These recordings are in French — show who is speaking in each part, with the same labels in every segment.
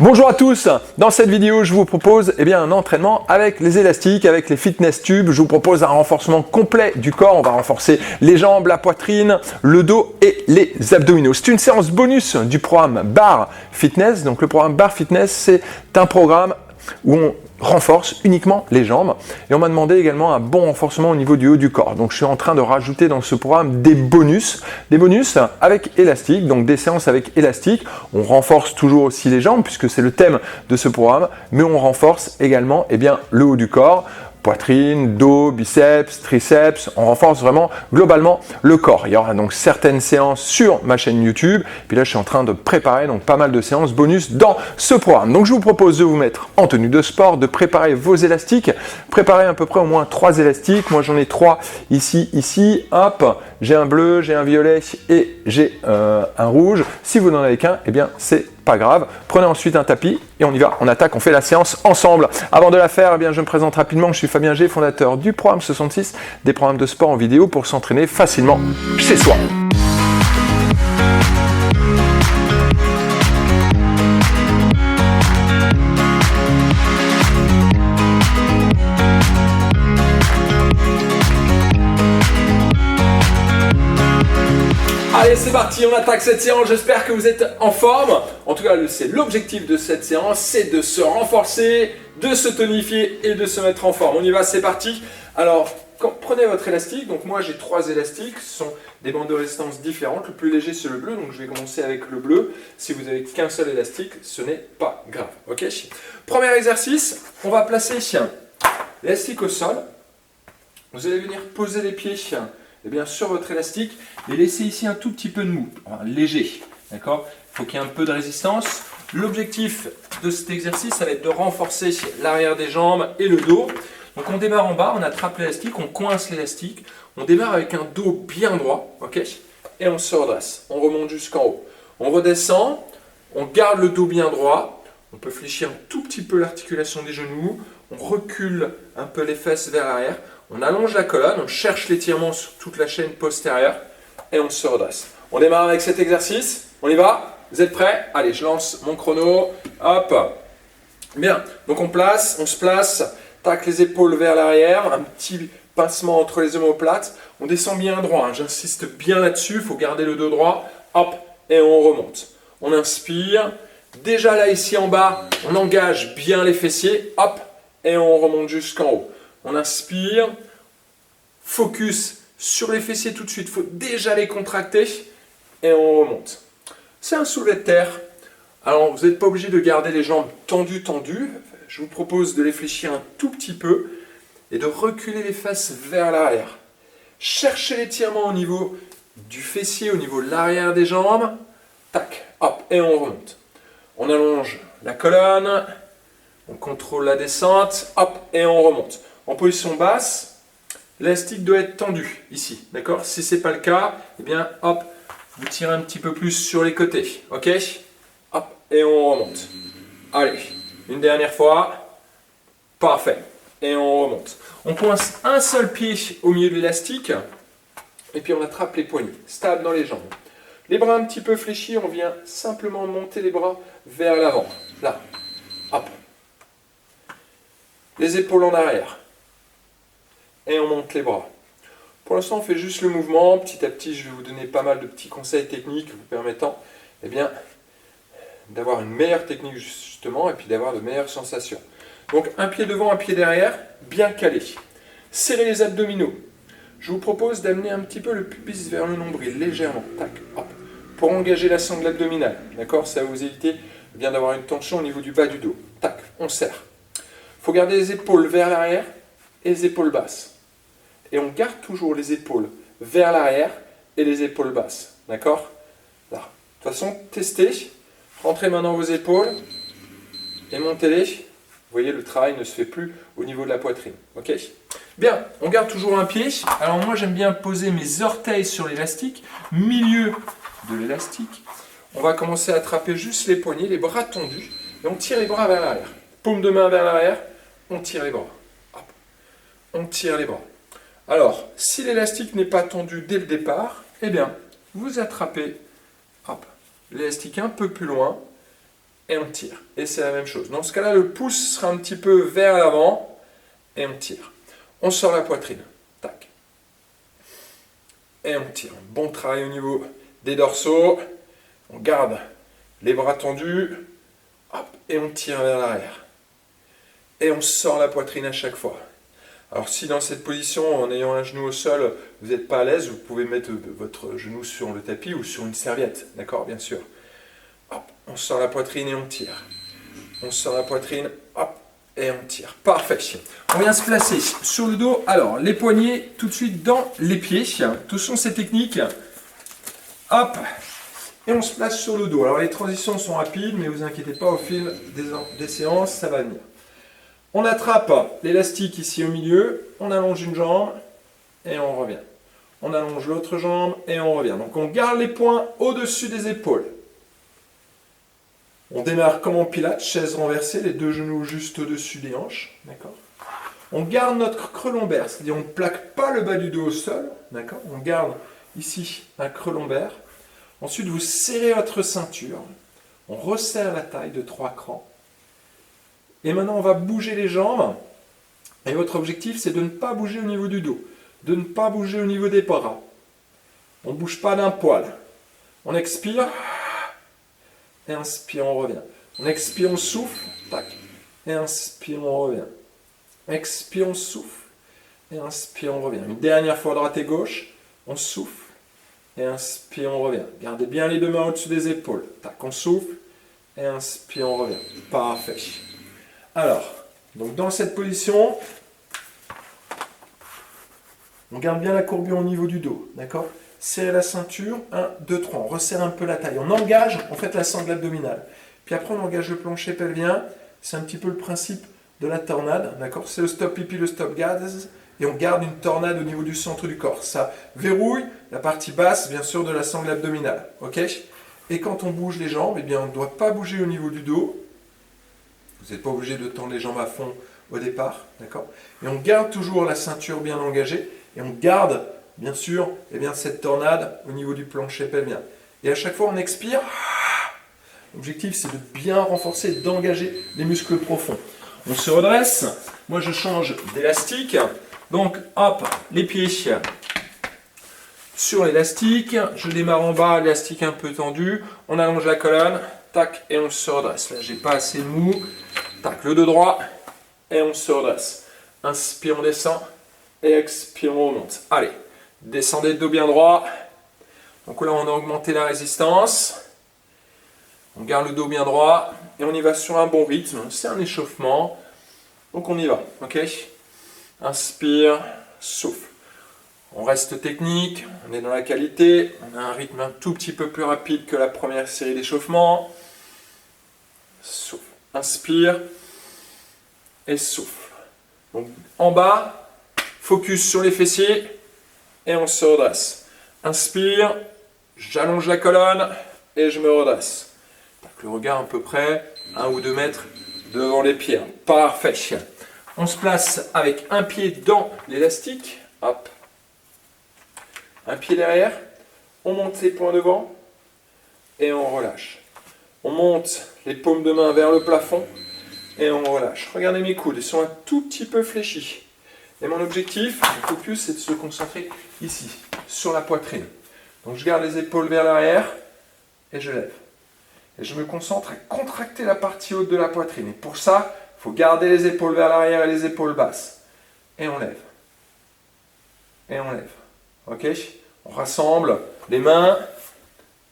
Speaker 1: Bonjour à tous, dans cette vidéo je vous propose un entraînement avec les élastiques, avec les fitness tubes. Je vous propose un renforcement complet du corps. On va renforcer les jambes, la poitrine, le dos et les abdominaux. C'est une séance bonus du programme Barre Fitness. Donc le programme Barre Fitness, c'est un programme où on renforce uniquement les jambes et on m'a demandé également un bon renforcement au niveau du haut du corps. Donc je suis en train de rajouter dans ce programme des bonus avec élastique, donc des séances avec élastique. On renforce toujours aussi les jambes puisque c'est le thème de ce programme, mais on renforce également le haut du corps. Poitrine, dos, biceps, triceps, on renforce vraiment globalement le corps. Il y aura donc certaines séances sur ma chaîne YouTube. Puis là, je suis en train de préparer donc pas mal de séances bonus dans ce programme. Donc, je vous propose de vous mettre en tenue de sport, de préparer vos élastiques. Préparez à peu près au moins 3 élastiques. Moi, j'en ai 3 ici. Hop, j'ai un bleu, j'ai un violet et j'ai un rouge. Si vous n'en avez qu'un, c'est pas grave. Prenez ensuite un tapis et on y va. On attaque, on fait la séance ensemble. Avant de la faire, je me présente rapidement. Je suis Fabien G, fondateur du programme 66, des programmes de sport en vidéo pour s'entraîner facilement chez soi. Allez, c'est parti, on attaque cette séance. J'espère que vous êtes en forme. En tout cas, c'est l'objectif de cette séance, c'est de se renforcer, de se tonifier et de se mettre en forme. On y va, c'est parti. Alors, prenez votre élastique. Donc moi, j'ai 3 élastiques. Ce sont des bandes de résistance différentes. Le plus léger, c'est le bleu. Donc je vais commencer avec le bleu. Si vous n'avez qu'un seul élastique, ce n'est pas grave. Ok. Premier exercice, on va placer l'élastique au sol. Vous allez venir poser les pieds sur votre élastique et laissez ici un tout petit peu de mou, léger, d'accord? Il faut qu'il y ait un peu de résistance. L'objectif de cet exercice, ça va être de renforcer l'arrière des jambes et le dos. Donc on démarre en bas, on attrape l'élastique, on coince l'élastique, on démarre avec un dos bien droit, ok? Et on se redresse, on remonte jusqu'en haut. On redescend, on garde le dos bien droit, on peut fléchir un tout petit peu l'articulation des genoux, on recule un peu les fesses vers l'arrière. On allonge la colonne, on cherche l'étirement sur toute la chaîne postérieure et on se redresse. On démarre avec cet exercice, on y va? Vous êtes prêts? Allez, je lance mon chrono, hop. Bien, donc on se place, tac les épaules vers l'arrière, un petit pincement entre les omoplates. On descend bien droit, j'insiste bien là-dessus, il faut garder le dos droit, hop, et on remonte. On inspire, déjà là ici en bas, on engage bien les fessiers, hop, et on remonte jusqu'en haut. On inspire, focus sur les fessiers tout de suite, il faut déjà les contracter et on remonte. C'est un soulevé de terre. Alors vous n'êtes pas obligé de garder les jambes tendues. Je vous propose de les fléchir un tout petit peu et de reculer les fesses vers l'arrière. Cherchez l'étirement au niveau du fessier, au niveau de l'arrière des jambes. Tac, hop, et on remonte. On allonge la colonne, on contrôle la descente, hop, et on remonte. En position basse, l'élastique doit être tendu ici, d'accord? Si ce n'est pas le cas, hop, vous tirez un petit peu plus sur les côtés, ok? Hop, et on remonte. Allez, une dernière fois, parfait, et on remonte. On coince un seul pied au milieu de l'élastique, et puis on attrape les poignets, stable dans les jambes. Les bras un petit peu fléchis, on vient simplement monter les bras vers l'avant, là, hop. Les épaules en arrière. Et on monte les bras. Pour l'instant, on fait juste le mouvement. Petit à petit, je vais vous donner pas mal de petits conseils techniques vous permettant d'avoir une meilleure technique justement et puis d'avoir de meilleures sensations. Donc, un pied devant, un pied derrière, bien calé. Serrez les abdominaux. Je vous propose d'amener un petit peu le pubis vers le nombril, légèrement. Tac, hop, pour engager la sangle abdominale. D'accord? Ça va vous éviter d'avoir une tension au niveau du bas du dos. Tac, on serre. Il faut garder les épaules vers l'arrière et les épaules basses. Et on garde toujours les épaules vers l'arrière et les épaules basses. D'accord? Là. De toute façon, testez. Rentrez maintenant vos épaules et montez-les. Vous voyez, le travail ne se fait plus au niveau de la poitrine. Ok? Bien, on garde toujours un pied. Alors moi, j'aime bien poser mes orteils sur l'élastique, milieu de l'élastique. On va commencer à attraper juste les poignets, les bras tendus. Et on tire les bras vers l'arrière. Paume de main vers l'arrière, on tire les bras. Hop. On tire les bras. Alors, si l'élastique n'est pas tendu dès le départ, vous attrapez l'élastique un peu plus loin et on tire. Et c'est la même chose. Dans ce cas-là, le pouce sera un petit peu vers l'avant et on tire. On sort la poitrine. Tac. Et on tire. Bon travail au niveau des dorsaux. On garde les bras tendus. Hop, et on tire vers l'arrière. Et on sort la poitrine à chaque fois. Alors si dans cette position, en ayant un genou au sol, vous n'êtes pas à l'aise, vous pouvez mettre votre genou sur le tapis ou sur une serviette. D'accord, bien sûr. Hop, on sort la poitrine et on tire. On sort la poitrine, hop, et on tire. Parfait. On vient se placer sur le dos. Alors, les poignets tout de suite dans les pieds. Tout sont ces techniques. Hop, et on se place sur le dos. Alors, les transitions sont rapides, mais ne vous inquiétez pas, au fil des séances, ça va venir. On attrape l'élastique ici au milieu, on allonge une jambe et on revient. On allonge l'autre jambe et on revient. Donc on garde les poings au-dessus des épaules. On démarre comme en pilates, chaise renversée, les deux genoux juste au-dessus des hanches. D'accord ? On garde notre creux lombaire, c'est-à-dire on ne plaque pas le bas du dos au sol. D'accord ? On garde ici un creux lombaire. Ensuite, vous serrez votre ceinture. On resserre la taille de 3 crans. Et maintenant, on va bouger les jambes. Et votre objectif, c'est de ne pas bouger au niveau du dos. De ne pas bouger au niveau des bras. On ne bouge pas d'un poil. On expire. Et inspire, on revient. On expire, on souffle. Tac. Et inspire, on revient. Expire, on souffle. Et inspire, on revient. Une dernière fois, droite et gauche. On souffle. Et inspire, on revient. Gardez bien les deux mains au-dessus des épaules. Tac, on souffle. Et inspire, on revient. Parfait. Alors, donc dans cette position, on garde bien la courbure au niveau du dos, d'accord ? Serrez la ceinture, 1, 2, 3, on resserre un peu la taille, on engage en fait la sangle abdominale. Puis après on engage le plancher pelvien, c'est un petit peu le principe de la tornade, d'accord ? C'est le stop pipi, le stop gaz, et on garde une tornade au niveau du centre du corps. Ça verrouille la partie basse, bien sûr, de la sangle abdominale, ok ? Et quand on bouge les jambes, eh bien on ne doit pas bouger au niveau du dos. Vous n'êtes pas obligé de tendre les jambes à fond au départ, d'accord ? Et on garde toujours la ceinture bien engagée et on garde, bien sûr, cette tornade au niveau du plancher pelvien. Et à chaque fois, on expire. L'objectif, c'est de bien renforcer, d'engager les muscles profonds. On se redresse. Moi, je change d'élastique. Donc, hop, les pieds sur l'élastique. Je démarre en bas, l'élastique un peu tendu. On allonge la colonne. Tac, et on se redresse. Là, j'ai pas assez de mou. Tac, le dos droit, et on se redresse. Inspire, on descend, et expire, on remonte. Allez, descendez le dos bien droit. Donc là, on a augmenté la résistance. On garde le dos bien droit, et on y va sur un bon rythme. C'est un échauffement, donc on y va, ok ? Inspire, souffle. On reste technique, on est dans la qualité. On a un rythme un tout petit peu plus rapide que la première série d'échauffements. Souffle. Inspire et souffle. Donc en bas, focus sur les fessiers et on se redresse. Inspire, j'allonge la colonne et je me redresse. Donc le regard à peu près 1 ou 2 mètres devant les pieds. Parfait. On se place avec un pied dans l'élastique. Hop. Un pied derrière. On monte ses poings devant et on relâche. On monte les paumes de main vers le plafond et on relâche. Regardez mes coudes, ils sont un tout petit peu fléchis. Et mon objectif, le focus, c'est de se concentrer ici, sur la poitrine. Donc je garde les épaules vers l'arrière et je lève. Et je me concentre à contracter la partie haute de la poitrine. Et pour ça, il faut garder les épaules vers l'arrière et les épaules basses. Et on lève. Et on lève. Ok ? On rassemble les mains,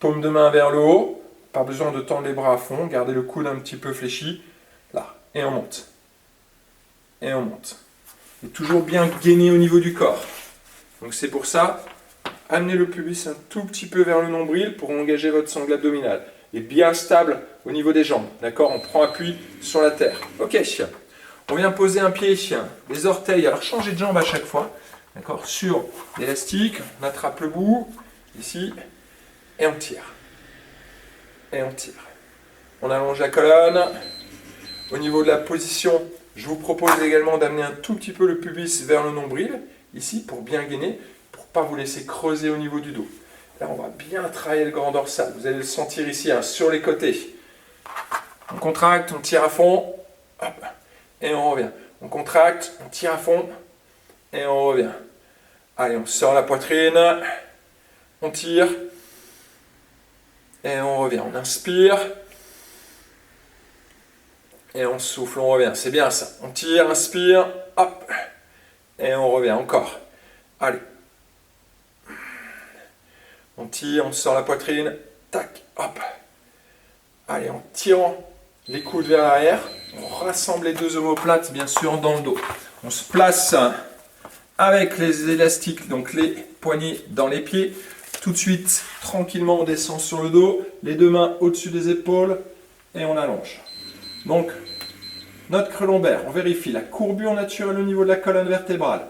Speaker 1: paumes de main vers le haut. Pas besoin de tendre les bras à fond, gardez le coude un petit peu fléchi, là, et on monte. Et on monte. Et toujours bien gainé au niveau du corps. Donc c'est pour ça, amenez le pubis un tout petit peu vers le nombril pour engager votre sangle abdominale. Et bien stable au niveau des jambes, d'accord ? On prend appui sur la terre. Ok, on vient poser un pied, les orteils, alors changez de jambe à chaque fois, d'accord ? Sur l'élastique, on attrape le bout, ici, et on tire. Et on tire. On allonge la colonne. Au niveau de la position, je vous propose également d'amener un tout petit peu le pubis vers le nombril, ici, pour bien gainer, pour ne pas vous laisser creuser au niveau du dos. Là, on va bien travailler le grand dorsal. Vous allez le sentir ici, sur les côtés. On contracte, on tire à fond. Hop, et on revient. On contracte, on tire à fond. Et on revient. Allez, on sort la poitrine. On tire. Et on revient. On inspire. Et on souffle, on revient. C'est bien ça. On tire, inspire. Hop. Et on revient encore. Allez. On tire, on sort la poitrine. Tac, hop. Allez, en tirant les coudes vers l'arrière, on rassemble les deux omoplates, bien sûr, dans le dos. On se place avec les élastiques, donc les poignets dans les pieds. Tout de suite, tranquillement, on descend sur le dos. Les deux mains au-dessus des épaules et on allonge. Donc, notre creux lombaire, on vérifie la courbure naturelle au niveau de la colonne vertébrale.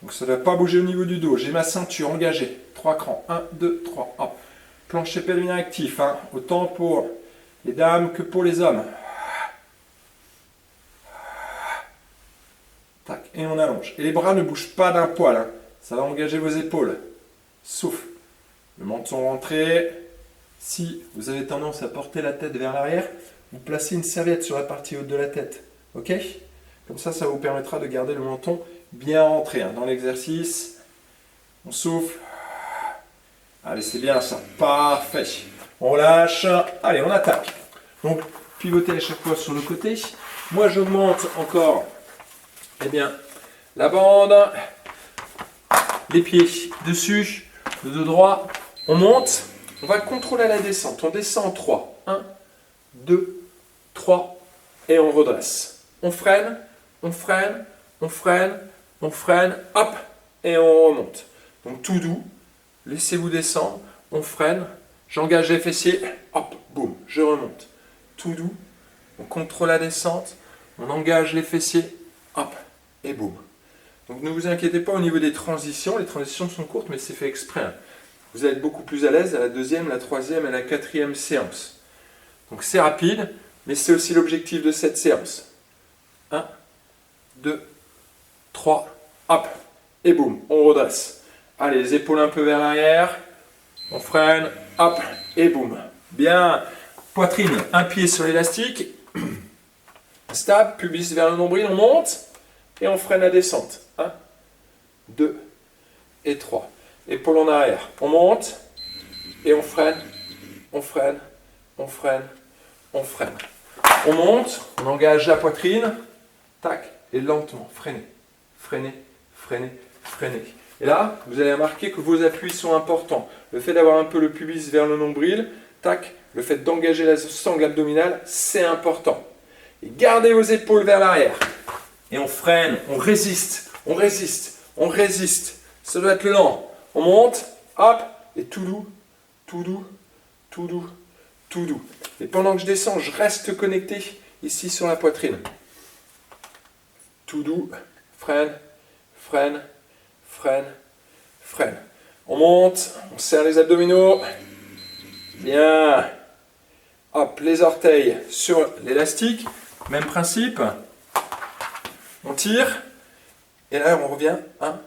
Speaker 1: Donc ça ne doit pas bouger au niveau du dos. J'ai ma ceinture engagée. 3 crans. 1, 2, 3. Hop. Plancher pelvien actif. Hein. Autant pour les dames que pour les hommes. Tac. Et on allonge. Et les bras ne bougent pas d'un poil. Hein. Ça va engager vos épaules. Souffle. Le menton rentré. Si vous avez tendance à porter la tête vers l'arrière, vous placez une serviette sur la partie haute de la tête. Ok? Comme ça, ça vous permettra de garder le menton bien rentré hein, dans l'exercice. On souffle. Allez, c'est bien ça. Parfait. On relâche. Allez, on attaque. Donc, pivotez à chaque fois sur le côté. Moi, j'augmente encore la bande. Les pieds dessus. Le dos droit. On monte. On va contrôler la descente. On descend en 3. 1, 2, 3. Et on redresse. On freine. On freine. On freine. On freine, hop, et on remonte. Donc tout doux, laissez-vous descendre, on freine, j'engage les fessiers, hop, boum, je remonte. Tout doux, on contrôle la descente, on engage les fessiers, hop, et boum. Donc ne vous inquiétez pas au niveau des transitions, les transitions sont courtes, mais c'est fait exprès. Hein. Vous allez être beaucoup plus à l'aise à la deuxième, la troisième et la quatrième séance. Donc c'est rapide, mais c'est aussi l'objectif de cette séance. 1, 2, 3, hop, et boum, on redresse. Allez, les épaules un peu vers l'arrière, on freine, hop, et boum. Bien, poitrine, un pied sur l'élastique, stable, pubis vers le nombril, on monte, et on freine la descente. 1, 2, et 3. Épaules en arrière, on monte, et on freine, on freine, on freine, on freine. On monte, on engage la poitrine, tac, et lentement, freinez, freinez, freinez, freinez. Et là, vous allez remarquer que vos appuis sont importants. Le fait d'avoir un peu le pubis vers le nombril, tac, le fait d'engager la sangle abdominale, c'est important. Et gardez vos épaules vers l'arrière. Et on freine, on résiste, on résiste, on résiste. Ça doit être lent. On monte, hop, et tout doux, tout doux, tout doux, tout doux. Et pendant que je descends, je reste connecté ici sur la poitrine. Tout doux, freine, freine, freine, freine. On monte, on serre les abdominaux. Bien. Hop, les orteils sur l'élastique. Même principe. On tire. Et là, on revient. 1,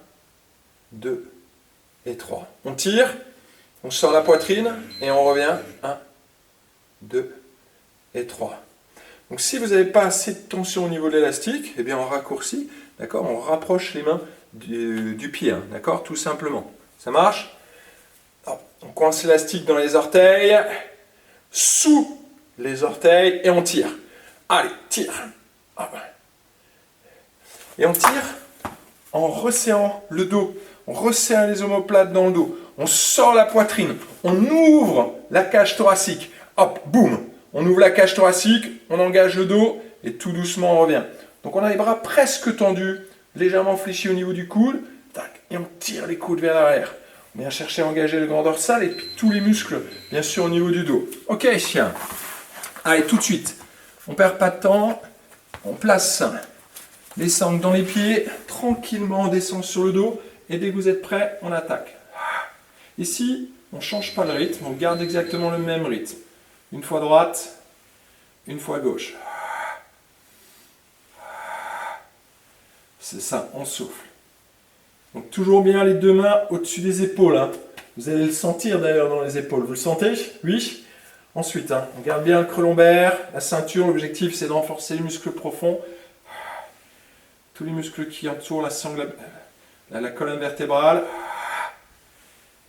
Speaker 1: 2 et 3. On tire. On sort la poitrine. Et on revient. 1, 2 et 3. Donc si vous n'avez pas assez de tension au niveau de l'élastique, eh bien on raccourcit, d'accord, on rapproche les mains du pied, hein, d'accord, tout simplement. Ça marche? Hop, on coince l'élastique dans les orteils, sous les orteils, et on tire. Allez, tire. Hop. Et on tire en resserrant le dos. On resserre les omoplates dans le dos. On sort la poitrine. On ouvre la cage thoracique. Hop, boum. On ouvre la cage thoracique, on engage le dos et tout doucement on revient. Donc on a les bras presque tendus, légèrement fléchis au niveau du coude. Tac, et on tire les coudes vers l'arrière. On vient chercher à engager le grand dorsal et puis tous les muscles, bien sûr, au niveau du dos. Ok, chien. Allez, tout de suite. On ne perd pas de temps. On place les sangles dans les pieds. Tranquillement, on descend sur le dos. Et dès que vous êtes prêts, on attaque. Ici, on ne change pas le rythme. On garde exactement le même rythme. Une fois droite, une fois gauche. C'est ça, on souffle. Donc toujours bien les deux mains au-dessus des épaules. Hein. Vous allez le sentir d'ailleurs dans les épaules. Vous le sentez? Oui. Ensuite, on garde bien le creux lombaire, la ceinture. L'objectif, c'est de renforcer les muscles profonds. Tous les muscles qui entourent la colonne vertébrale.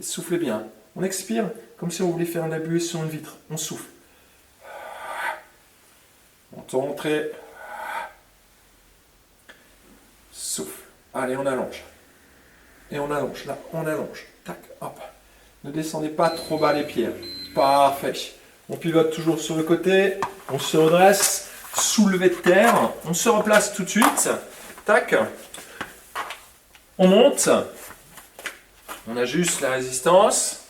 Speaker 1: Et soufflez bien. On expire comme si on voulait faire un buée sur une vitre. On souffle. On tourne, entrée. Souffle. Allez, on allonge. Et on allonge. Là, on allonge. Tac, hop. Ne descendez pas trop bas les pieds. Parfait. On pivote toujours sur le côté. On se redresse. Soulevé de terre. On se replace tout de suite. Tac. On monte. On ajuste la résistance.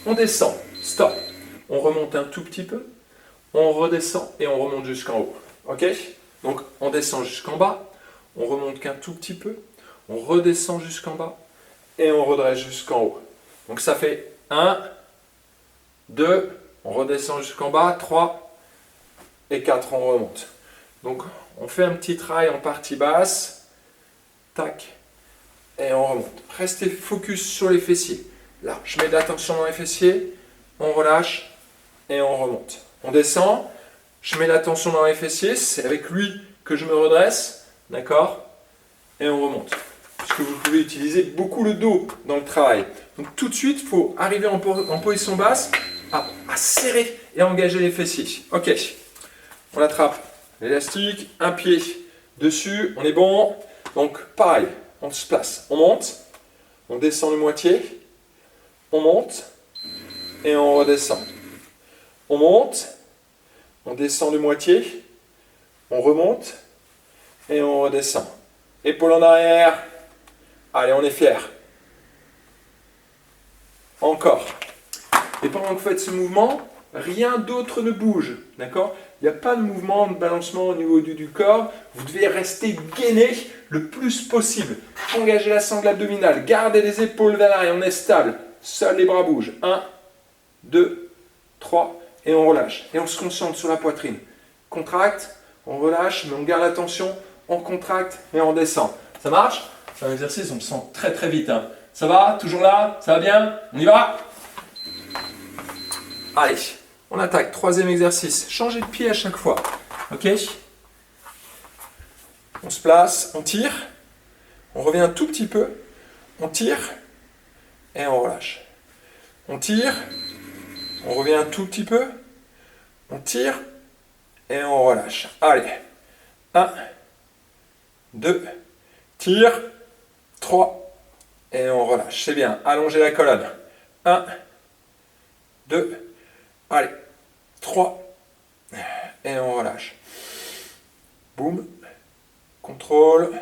Speaker 1: On descend. Stop. On remonte un tout petit peu. On redescend et on remonte jusqu'en haut. Ok? Donc on descend jusqu'en bas. On remonte qu'un tout petit peu. On redescend jusqu'en bas. Et on redresse jusqu'en haut. Donc ça fait 1, 2, on redescend jusqu'en bas, 3 et 4, on remonte. Donc on fait un petit travail en partie basse. Tac. Et on remonte. Restez focus sur les fessiers. Là, je mets de l'attention dans les fessiers. On relâche et on remonte. On descend. Je mets l'attention dans les fessiers. C'est avec lui que je me redresse. D'accord? Et on remonte. Parce que vous pouvez utiliser beaucoup le dos dans le travail. Donc tout de suite, il faut arriver en position basse à serrer et à engager les fessiers. Ok. On attrape l'élastique. Un pied dessus. On est bon. Donc pareil. On se place. On monte. On descend de moitié. On monte. Et on redescend. On monte. On descend de moitié. On remonte. Et on redescend. Épaule en arrière. Allez, on est fiers. Encore. Et pendant que vous faites ce mouvement, rien d'autre ne bouge. D'accord? Il n'y a pas de mouvement, de balancement au niveau du corps. Vous devez rester gainé le plus possible. Engagez la sangle abdominale. Gardez les épaules vers l'arrière. On est stable. Seuls les bras bougent. 1, 2, 3. Et on relâche. Et on se concentre sur la poitrine. Contracte. On relâche, mais on garde la tension. On contracte et on descend. Ça marche? C'est un exercice, on le sent très très vite. Ça va? Toujours là? Ça va bien? On y va? Allez, on attaque. Troisième exercice. Changez de pied à chaque fois. Ok? On se place, on tire. On revient un tout petit peu. On tire et on relâche. On tire. On revient un tout petit peu. On tire et on relâche. Allez. 1, 2, tire. 3 et on relâche. C'est bien. Allongez la colonne. 1, 2, allez. 3 et on relâche. Boum. Contrôle.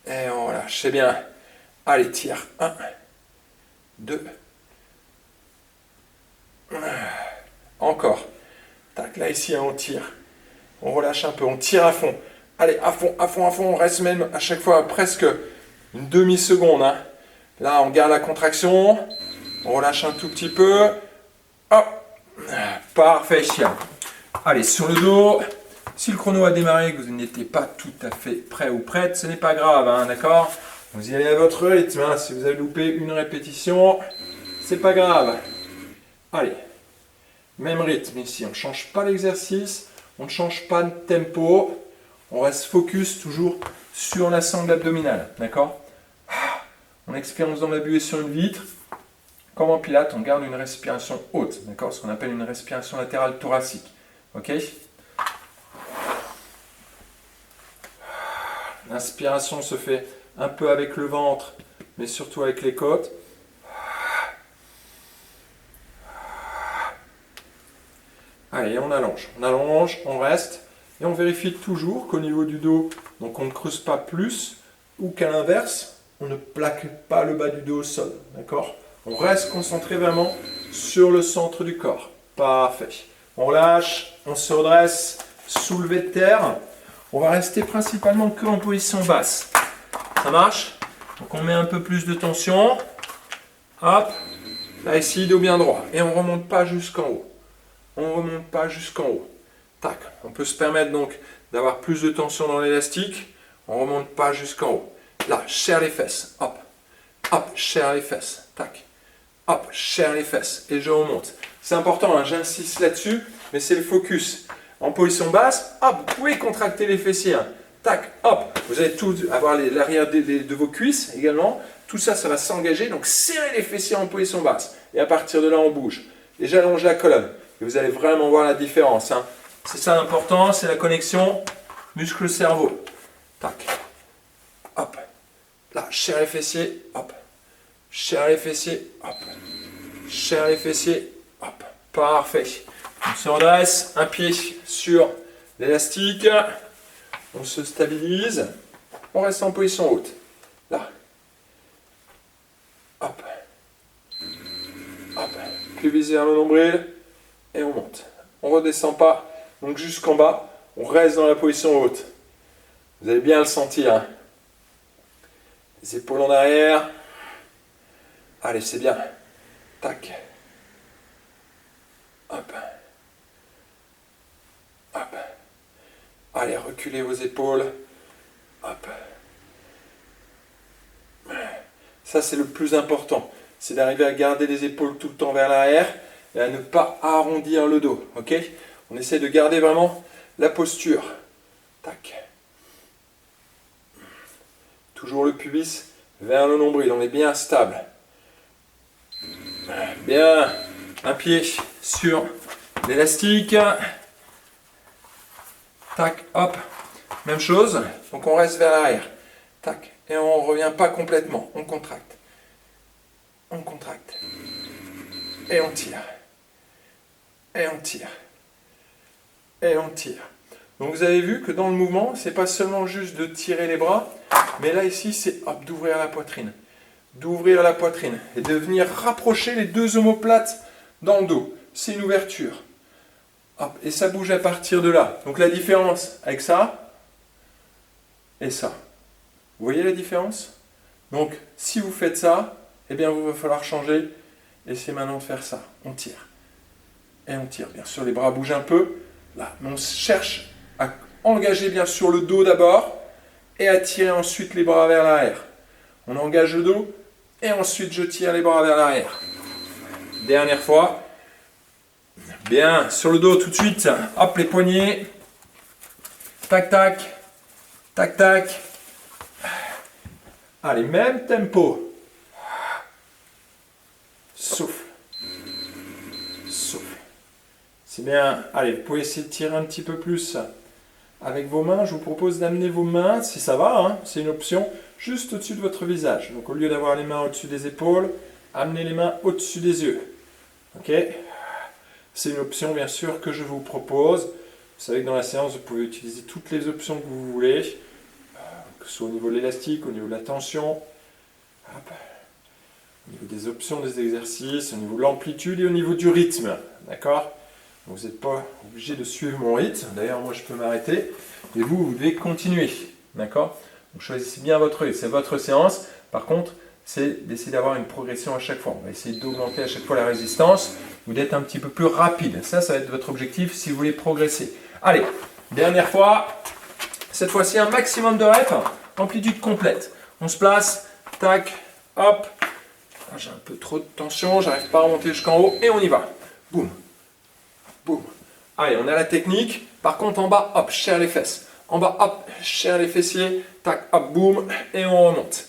Speaker 1: Et on relâche. C'est bien. Allez, tire. 1, 2. Encore. Tac, là ici, on tire. On relâche un peu. On tire à fond. Allez, à fond, à fond, à fond. On reste même à chaque fois presque une demi-seconde. Là, on garde la contraction. On relâche un tout petit peu. Hop. Parfait. Allez, sur le dos. Si le chrono a démarré et que vous n'étiez pas tout à fait prêt ou prête, ce n'est pas grave, d'accord? Vous y allez à votre rythme. Si vous avez loupé une répétition, c'est pas grave. Allez, même rythme ici. On ne change pas l'exercice. On ne change pas de tempo. On reste focus toujours sur la sangle abdominale, d'accord? On expire en faisant la buée sur une vitre. Comme en pilates, on garde une respiration haute, d'accord? Ce qu'on appelle une respiration latérale thoracique, ok? L'inspiration se fait un peu avec le ventre, mais surtout avec les côtes. Allez, on allonge, on reste. Et on vérifie toujours qu'au niveau du dos, donc on ne creuse pas plus, ou qu'à l'inverse, on ne plaque pas le bas du dos au sol. D'accord? On reste concentré vraiment sur le centre du corps. Parfait. On lâche, on se redresse, soulevé de terre. On va rester principalement que en position basse. Ça marche? Donc on met un peu plus de tension. Hop. Là ici, dos bien droit. Et on ne remonte pas jusqu'en haut. On ne remonte pas jusqu'en haut. Tac. On peut se permettre donc d'avoir plus de tension dans l'élastique. On ne remonte pas jusqu'en haut. Là, je serre les fesses. Hop. hop, je serre les fesses, tac, hop, je serre les fesses et je remonte. C'est important, hein, j'insiste là-dessus, mais c'est le focus. En position basse, hop, vous pouvez contracter les fessiers, hein. Tac, hop, vous allez tout avoir l'arrière de vos cuisses également. Tout ça, ça va s'engager, donc serrez les fessiers en position basse. Et à partir de là, on bouge. Et j'allonge la colonne. Et vous allez vraiment voir la différence, hein. C'est ça l'important, c'est la connexion muscle-cerveau. Tac, hop, là, je serre les fessiers, hop, je serre les fessiers, hop, je serre les fessiers, hop, parfait. On se redresse, un pied sur l'élastique, on se stabilise, on reste en position haute, là, hop, hop, puis viser vers le nombril, et on monte. On ne redescend pas, donc jusqu'en bas, on reste dans la position haute. Vous allez bien le sentir, hein. Les épaules en arrière, allez, c'est bien, tac, hop, hop, allez, reculez vos épaules, hop. Ça, c'est le plus important, c'est d'arriver à garder les épaules tout le temps vers l'arrière et à ne pas arrondir le dos, ok? On essaie de garder vraiment la posture, tac. Toujours le pubis vers le nombril, on est bien stable. Bien, un pied sur l'élastique. Tac, hop, même chose. Donc on reste vers l'arrière. Tac, et on ne revient pas complètement. On contracte. On contracte. Et on tire. Et on tire. Et on tire. Donc vous avez vu que dans le mouvement, c'est pas seulement juste de tirer les bras, mais là ici, c'est hop, d'ouvrir la poitrine. D'ouvrir la poitrine et de venir rapprocher les deux omoplates dans le dos. C'est une ouverture. Hop, et ça bouge à partir de là. Donc la différence avec ça et ça. Vous voyez la différence? Donc si vous faites ça, eh bien il va falloir changer. Et c'est maintenant de faire ça. On tire. Et on tire. Bien sûr, les bras bougent un peu. Là, mais on cherche à engager bien sûr le dos d'abord et à tirer ensuite les bras vers l'arrière. On engage le dos et ensuite je tire les bras vers l'arrière. Dernière fois. Bien, sur le dos tout de suite. Hop, les poignets. Tac, tac. Tac, tac. Allez, même tempo. Souffle. Souffle. C'est bien. Allez, vous pouvez essayer de tirer un petit peu plus avec vos mains. Je vous propose d'amener vos mains, si ça va, hein, c'est une option, juste au-dessus de votre visage. Donc au lieu d'avoir les mains au-dessus des épaules, amenez les mains au-dessus des yeux. Ok? C'est une option bien sûr que je vous propose. Vous savez que dans la séance, vous pouvez utiliser toutes les options que vous voulez, que ce soit au niveau de l'élastique, au niveau de la tension, hop, au niveau des options des exercices, au niveau de l'amplitude et au niveau du rythme. D'accord? Vous n'êtes pas obligé de suivre mon rythme. D'ailleurs, moi, je peux m'arrêter. Et vous, vous devez continuer. D'accord? Donc, choisissez bien votre rythme. C'est votre séance. Par contre, c'est d'essayer d'avoir une progression à chaque fois. On va essayer d'augmenter à chaque fois la résistance ou d'être un petit peu plus rapide. Ça va être votre objectif si vous voulez progresser. Allez, dernière fois. Cette fois-ci, un maximum de reps. Amplitude complète. On se place. Tac. Hop. J'ai un peu trop de tension. J'arrive pas à remonter jusqu'en haut. Et on y va. Boum. Boum. Allez, on a la technique. Par contre, en bas, hop, je serre les fesses. En bas, hop, je serre les fessiers. Tac, hop, boum. Et on remonte.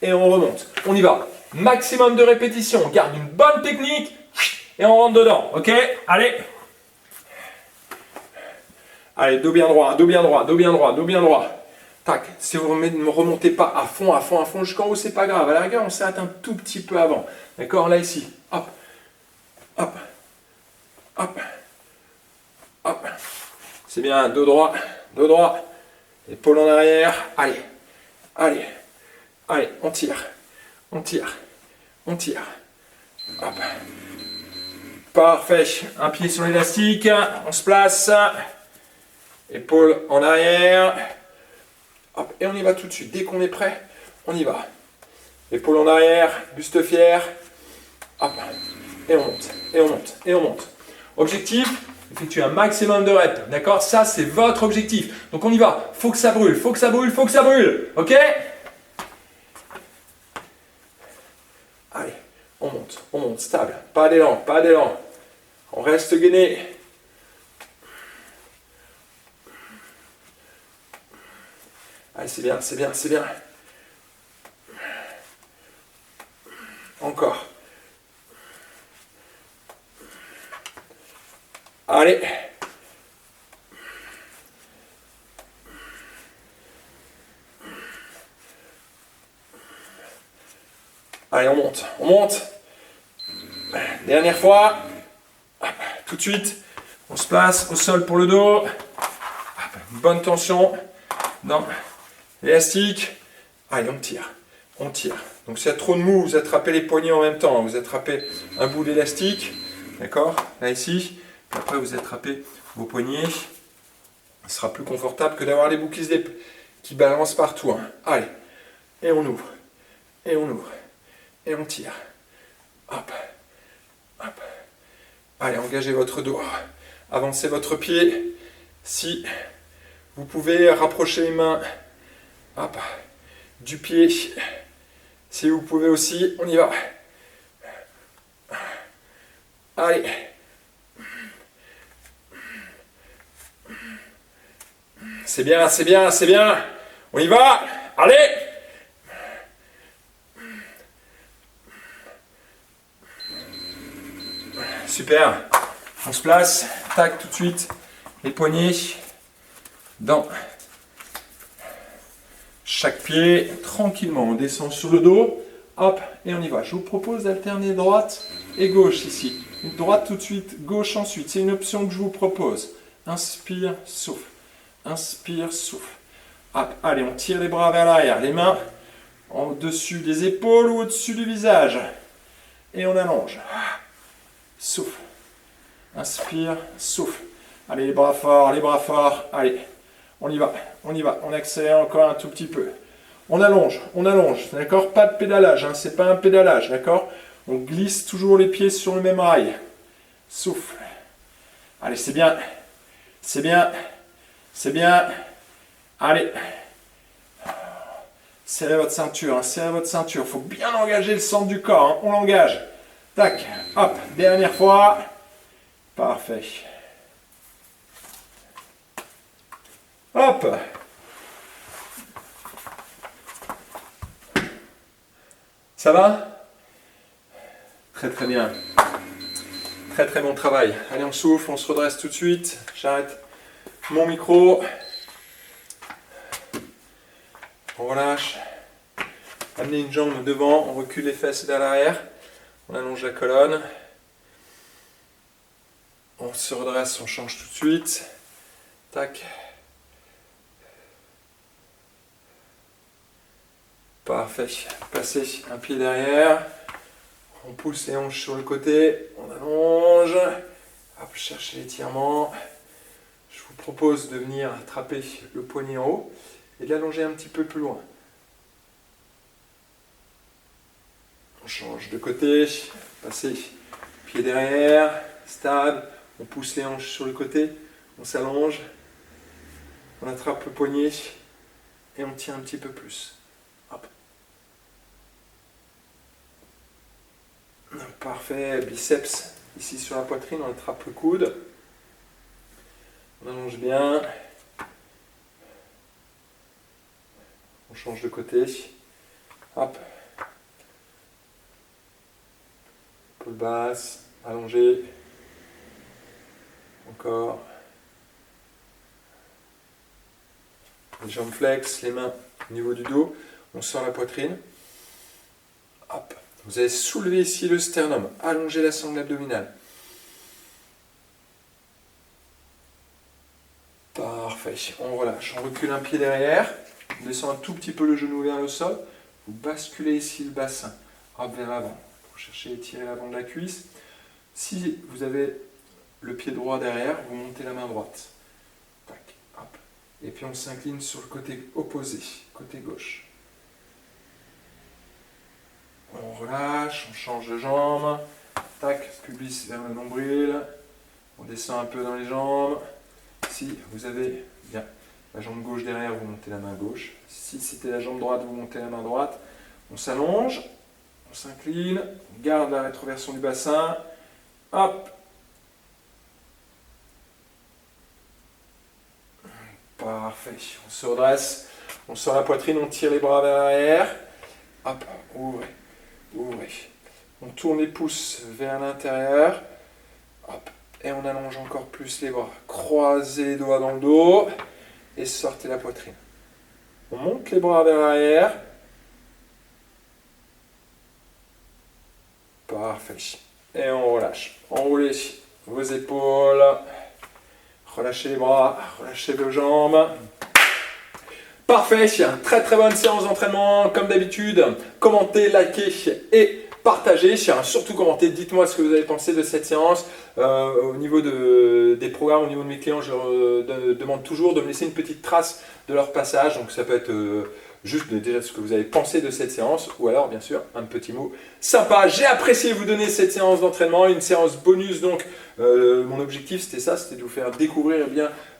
Speaker 1: Et on remonte. On y va. Maximum de répétitions. On garde une bonne technique. Et on rentre dedans. Ok? Allez. Allez, dos bien droit, dos bien droit, dos bien droit, dos bien droit. Tac. Si vous ne remontez pas à fond jusqu'en haut, c'est pas grave. À la rigueur, on s'arrête un tout petit peu avant. D'accord? Là, ici. Hop. Hop. Hop. Hop. C'est bien. Dos droit. Dos droit. Épaule en arrière. Allez. Allez. Allez, on tire. On tire. On tire. Hop. Parfait. Un pied sur l'élastique. On se place. Épaule en arrière. Hop. Et on y va tout de suite. Dès qu'on est prêt, on y va. Épaule en arrière. Buste fier. Hop. Et on monte. Et on monte. Et on monte. Objectif, effectuer un maximum de reps. D'accord? Ça, c'est votre objectif. Donc on y va. Faut que ça brûle. Faut que ça brûle. Faut que ça brûle. Ok? on monte, stable. Pas d'élan, pas d'élan. On reste gainé. Allez, c'est bien, c'est bien, c'est bien. Encore. Allez. Allez, on monte, on monte. Dernière fois. Hop, tout de suite. On se place au sol pour le dos. Hop, bonne tension dans l'élastique. Allez, on tire. On tire. Donc s'il y a trop de mou, vous attrapez les poignets en même temps. Vous attrapez un bout d'élastique. D'accord? Là, ici. Puis après, vous attrapez vos poignets. Ce sera plus confortable que d'avoir les bouts qui balancent partout. Hein. Allez. Et on ouvre. Et on ouvre. Et on tire. Hop. Hop. Allez, engagez votre dos. Avancez votre pied. Si vous pouvez rapprocher les mains. Hop. Du pied. Si vous pouvez aussi, on y va. Allez. C'est bien, c'est bien, c'est bien. On y va. Allez. Super. On se place. Tac, tout de suite. Les poignets dans chaque pied. Tranquillement, on descend sur le dos. Hop, et on y va. Je vous propose d'alterner droite et gauche ici. Une droite tout de suite, gauche ensuite. C'est une option que je vous propose. Inspire, souffle. Inspire, souffle. Hop, allez, on tire les bras vers l'arrière. Les mains au-dessus des épaules ou au-dessus du visage. Et on allonge. Souffle. Inspire, souffle. Allez, les bras forts, les bras forts. Allez, on y va, on y va. On accélère encore un tout petit peu. On allonge, d'accord? Pas de pédalage, hein, c'est pas un pédalage, d'accord? On glisse toujours les pieds sur le même rail. Souffle. Allez, c'est bien. C'est bien. C'est bien. Allez. Serrez votre ceinture, hein, serrez votre ceinture. Il faut bien engager le centre du corps, hein, on l'engage. Tac, hop, dernière fois. Parfait. Hop. Ça va? Très très bien. Très très bon travail. Allez, on souffle, on se redresse tout de suite. J'arrête mon micro. On relâche. Amenez une jambe devant, on recule les fesses vers l'arrière. On allonge la colonne. On se redresse, on change tout de suite. Tac. Parfait. Passez un pied derrière. On pousse les hanches sur le côté. On allonge. Hop, cherchez l'étirement. Je vous propose de venir attraper le poignet en haut et de l'allonger un petit peu plus loin. On change de côté. Passez pied derrière. Stable. On pousse les hanches sur le côté. On s'allonge. On attrape le poignet et on tient un petit peu plus. Hop. Parfait, biceps ici sur la poitrine, on attrape le coude. On allonge bien. On change de côté. Hop. Épaule basse, allongée. Encore. Les jambes flex, les mains au niveau du dos. On sort la poitrine. Hop. Vous allez soulever ici le sternum. Allongez la sangle abdominale. Parfait. On relâche. On recule un pied derrière. On descend un tout petit peu le genou vers le sol. Vous basculez ici le bassin. Hop, vers l'avant. Pour chercher à étirer l'avant de la cuisse. Si vous avez le pied droit derrière, vous montez la main droite. Tac. Hop. Et puis on s'incline sur le côté opposé, côté gauche. On relâche, on change de jambe. Tac, pubis vers le nombril. On descend un peu dans les jambes. Si vous avez bien la jambe gauche derrière, vous montez la main gauche. Si c'était la jambe droite, vous montez la main droite. On s'allonge. On s'incline, on garde la rétroversion du bassin. Hop. Parfait. On se redresse. On sort la poitrine, on tire les bras vers l'arrière. Hop, ouvrez, ouvrez. On tourne les pouces vers l'intérieur. Hop, et on allonge encore plus les bras. Croisez les doigts dans le dos et sortez la poitrine. On monte les bras vers l'arrière. Parfait. Et on relâche. Enroulez vos épaules. Relâchez les bras, relâchez vos jambes. Parfait, très très bonne séance d'entraînement. Comme d'habitude, commentez, likez et partagez. Surtout commentez, dites-moi ce que vous avez pensé de cette séance. Au niveau des programmes, au niveau de mes clients, je leur demande toujours de me laisser une petite trace de leur passage. Donc ça peut être juste déjà ce que vous avez pensé de cette séance, ou alors bien sûr un petit mot sympa. J'ai apprécié vous donner cette séance d'entraînement, une séance bonus. Donc mon objectif c'était ça, c'était de vous faire découvrir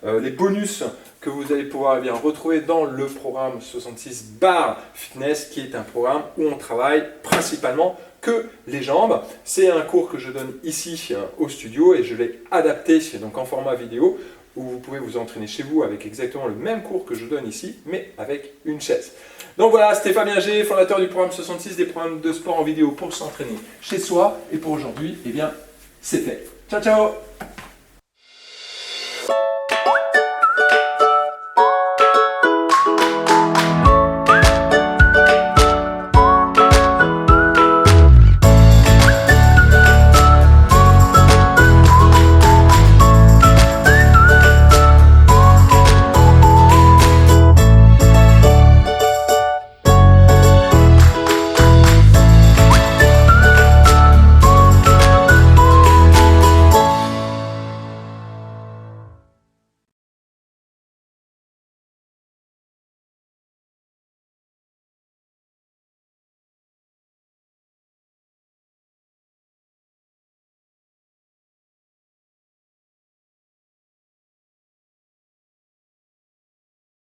Speaker 1: les bonus que vous allez pouvoir retrouver dans le programme 66 Barre Fitness, qui est un programme où on travaille principalement que les jambes. C'est un cours que je donne ici au studio et je l'ai adapté donc en format vidéo, où vous pouvez vous entraîner chez vous avec exactement le même cours que je donne ici, mais avec une chaise. Donc voilà, c'était Fabien G, fondateur du programme 66, des programmes de sport en vidéo pour s'entraîner chez soi. Et pour aujourd'hui, eh bien, c'est fait. Ciao, ciao!